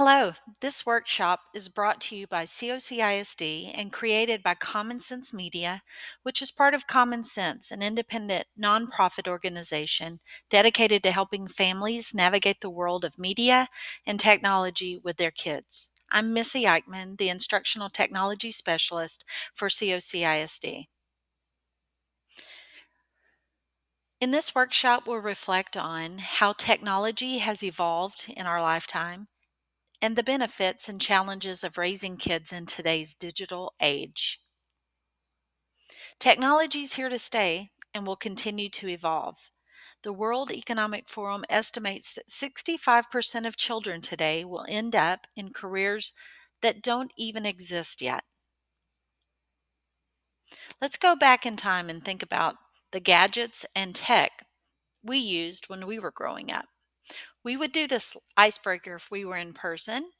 Hello, this workshop is brought to you by COCISD and created by Common Sense Media, which is part of Common Sense, an independent nonprofit organization dedicated to helping families navigate the world of media and technology with their kids. I'm Missy Eichman, the Instructional Technology Specialist for COCISD. In this workshop, we'll reflect on how technology has evolved in our lifetime and the benefits and challenges of raising kids in today's digital age. Technology is here to stay and will continue to evolve. The World Economic Forum estimates that 65% of children today will end up in careers that don't even exist yet. Let's go back in time and think about the gadgets and tech we used when we were growing up. We would do this icebreaker if we were in person.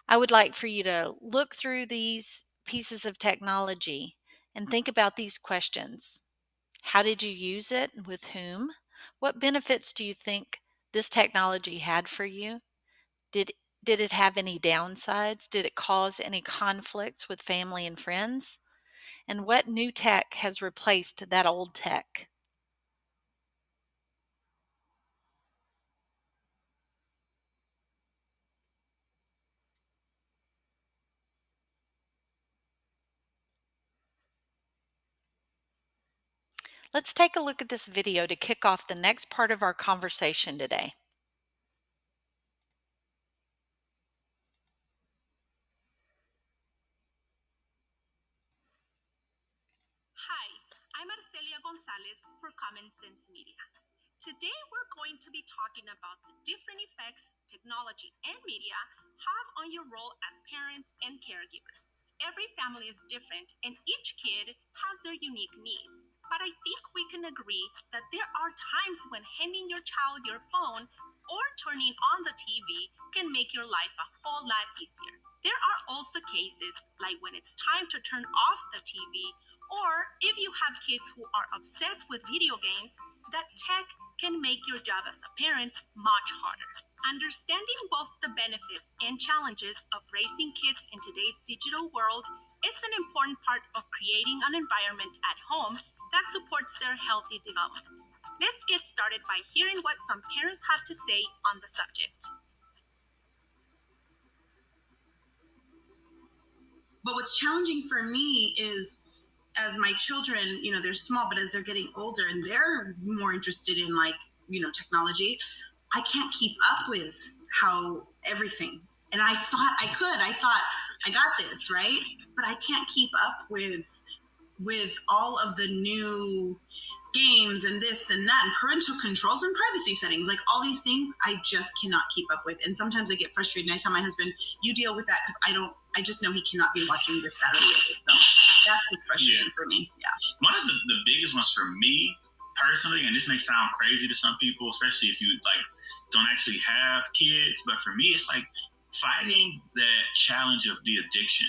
I would like for you to look through these pieces of technology and think about these questions. How did you use it and with whom? What benefits do you think this technology had for you? Did did it have any downsides? Did it cause any conflicts with family and friends? And what new tech has replaced that old tech? Let's take a look at this video to kick off the next part of our conversation today. Hi, I'm Arcelia Gonzalez for Common Sense Media. Today we're going to be talking about the different effects technology and media have on your role as parents and caregivers. Every family is different and each kid has their unique needs. But I think we can agree that there are times when handing your child your phone or turning on the TV can make your life a whole lot easier. There are also cases like when it's time to turn off the TV, or if you have kids who are obsessed with video games, that tech can make your job as a parent much harder. Understanding both the benefits and challenges of raising kids in today's digital world is an important part of creating an environment at home that supports their healthy development. Let's get started by hearing what some parents have to say on the subject. But what's challenging for me is as my children, they're small, but as they're getting older and they're more interested in technology, I can't keep up with how everything. And I thought I could. I thought I got this, right? But I can't keep up with all of the new games and this and that and parental controls and privacy settings, like all these things I just cannot keep up with. And sometimes I get frustrated and I tell my husband, you deal with that, because I just know he cannot be watching this, that, or the other. So that's what's frustrating for me. Yeah. One of the biggest ones for me personally, and this may sound crazy to some people, especially if you don't actually have kids, but for me it's like fighting that challenge of the addiction.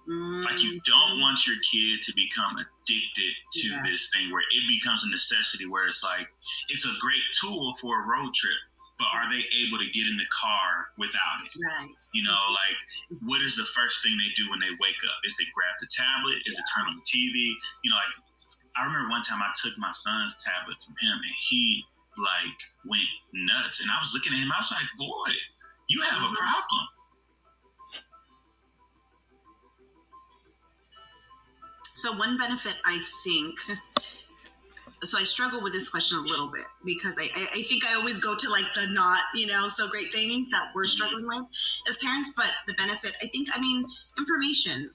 Like, you don't want your kid to become addicted to this thing where it becomes a necessity, where it's like, it's a great tool for a road trip, but are they able to get in the car without it? Right. What is the first thing they do when they wake up? Is it grab the tablet? Is it turn on the TV? I remember one time I took my son's tablet from him and he went nuts. And I was looking at him, I was like, boy, you have a problem. So one benefit, I think, so I struggle with this question a little bit, because I think I always go to the not, so great things that we're struggling with as parents. But the benefit, I think, information,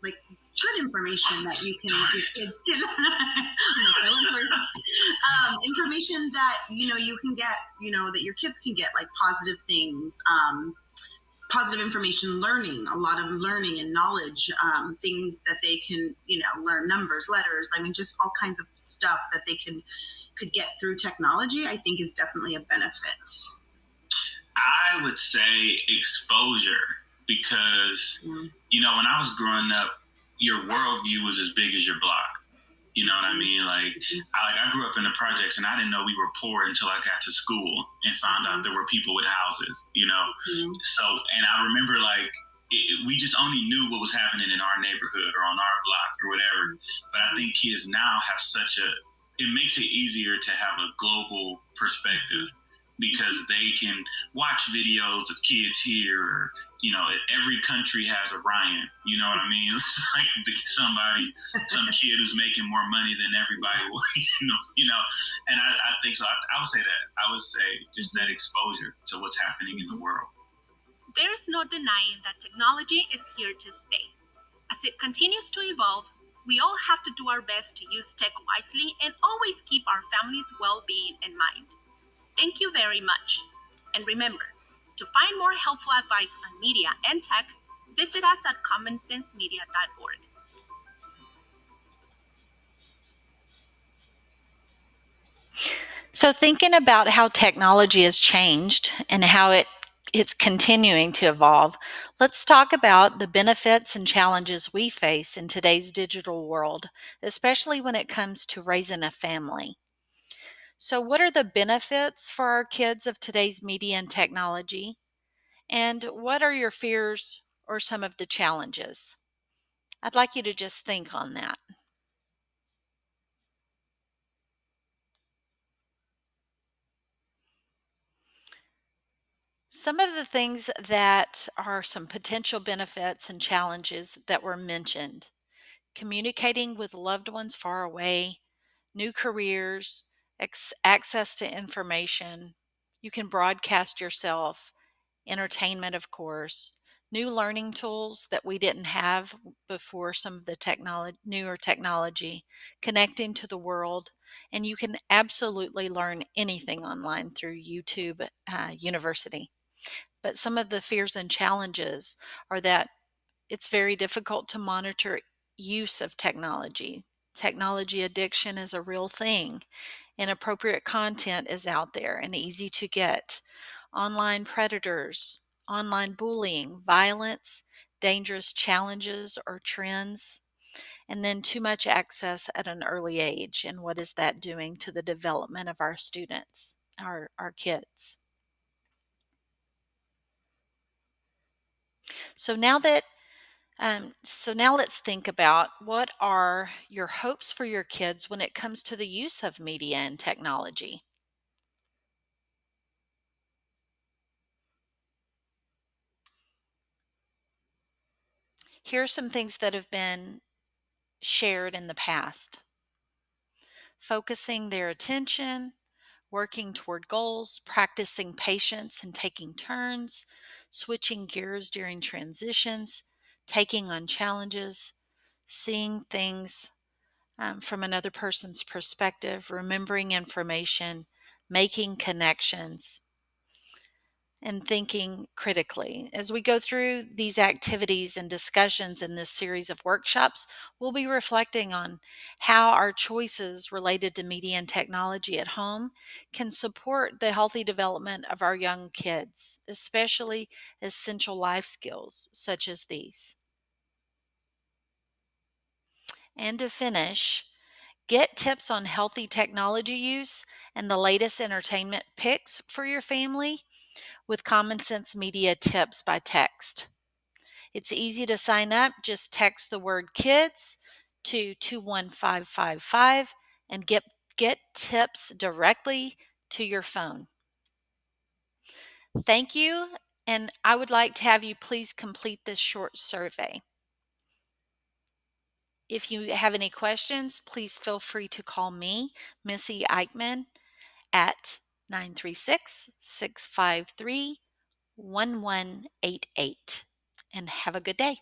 good information that your kids can, information that, you can get, that your kids can get, like positive things, positive information, learning, a lot of learning and knowledge, things that they can, learn, numbers, letters, just all kinds of stuff that they could get through technology, I think is definitely a benefit. I would say exposure, because, when I was growing up, your worldview was as big as your block. You know what I mean? I grew up in the projects and I didn't know we were poor until I got to school and found out there were people with houses, Mm-hmm. So, and I remember like we just only knew what was happening in our neighborhood or on our block or whatever. But I think kids now have such a, it makes it easier to have a global perspective because they can watch videos of kids here, or, you know, every country has a Ryan, you know what I mean? It's like some kid who's making more money than everybody will, and I think so. I would say that, I would say just that exposure to what's happening in the world. There's no denying that technology is here to stay. As it continues to evolve, we all have to do our best to use tech wisely and always keep our family's well being in mind. Thank you very much. And remember, to find more helpful advice on media and tech, visit us at commonsensemedia.org. So, thinking about how technology has changed and how it's continuing to evolve, let's talk about the benefits and challenges we face in today's digital world, especially when it comes to raising a family. So, what are the benefits for our kids of today's media and technology? And what are your fears or some of the challenges? I'd like you to just think on that. Some of the things that are some potential benefits and challenges that were mentioned: communicating with loved ones far away, new careers, access to information. You can broadcast yourself, entertainment, of course, new learning tools that we didn't have before, some of the newer technology, connecting to the world. And you can absolutely learn anything online through YouTube University. But some of the fears and challenges are that it's very difficult to monitor use of technology. Technology addiction is a real thing. Inappropriate content is out there and easy to get. Online predators, online bullying, violence, dangerous challenges or trends, and then too much access at an early age. And what is that doing to the development of our students, our kids? So now that so now let's think about, what are your hopes for your kids when it comes to the use of media and technology? Here are some things that have been shared in the past: focusing their attention, working toward goals, practicing patience and taking turns, switching gears during transitions, taking on challenges, seeing things from another person's perspective, remembering information, making connections, and thinking critically. As we go through these activities and discussions in this series of workshops, we'll be reflecting on how our choices related to media and technology at home can support the healthy development of our young kids, especially essential life skills such as these. And to finish, get tips on healthy technology use and the latest entertainment picks for your family with Common Sense Media Tips by text. It's easy to sign up. Just text the word kids to 21555 and get tips directly to your phone. Thank you, and I would like to have you please complete this short survey. If you have any questions, please feel free to call me, Missy Eichmann, at 936-653-1188. And have a good day.